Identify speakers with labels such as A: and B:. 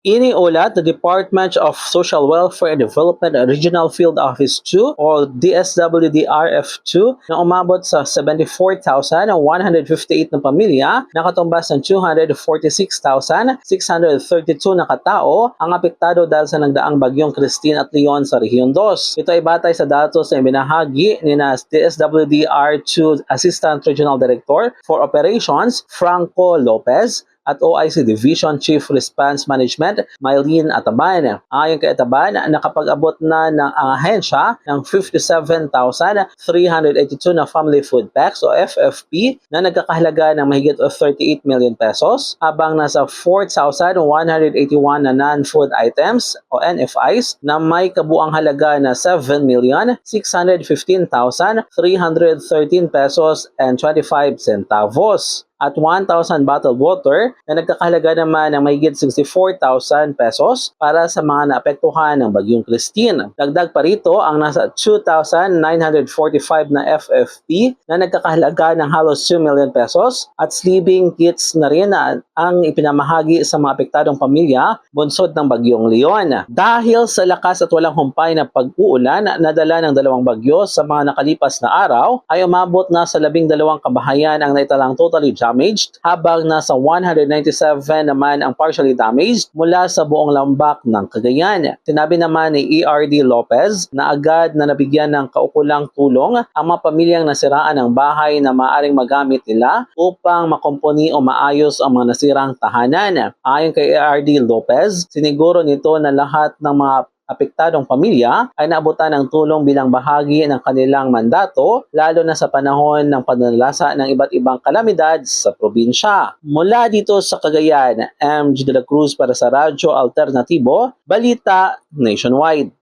A: Iniulat the Department of Social Welfare and Development Regional Field Office 2 o DSWD-RF2 na umabot sa 74,158 na pamilya na katumbas ng 246,632 na katao ang apektado dahil sa nagdaang bagyong Christine at Leon sa Rehiyon 2. Ito ay batay sa datos na ibinahagi ni DSWD-R2 Assistant Regional Director for Operations Franco Lopez at OIC Division Chief Response Management, Mylene Ataban. Ayon kay Ataban, nakapag-abot na ng ahensya ng 57,382 na Family Food Packs o FFP na nagkakahalaga ng mahigit 38 million pesos, habang nasa 4,181 na non-food items o NFIs na may kabuang halaga na 7,615,313 pesos and 25 centavos. At 1,000 bottled water na nagkakahalaga naman ng mahigit 64,000 pesos para sa mga naapektuhan ng Bagyong Christine. Dagdag pa rito ang nasa 2,945 na FFP na nagkakahalaga ng halos 2 million pesos at sleeping kits na rin ang ipinamahagi sa mga apektadong pamilya bunsod ng Bagyong Leon. Dahil sa lakas at walang humpay na pag-uulan na dala ng dalawang bagyo sa mga nakalipas na araw, ay umabot na sa 12 kabahayan ang naitalang totally damaged, habang nasa 197 naman ang partially damaged mula sa buong lambak ng Cagayan. Sinabi naman ni ERD Lopez na agad na nabigyan ng kaukulang tulong ang mga pamilyang nasiraan ng bahay na maaaring magamit nila upang makumpuni o maayos ang mga nasirang tahanan. Ayon kay ERD Lopez, siniguro nito na lahat ng mga apektadong pamilya ay naabutan ng tulong bilang bahagi ng kanilang mandato, lalo na sa panahon ng pananalasa ng iba't ibang kalamidad sa probinsya. Mula dito sa Cagayan, MG de la Cruz para sa Radyo Alternatibo, Balita Nationwide.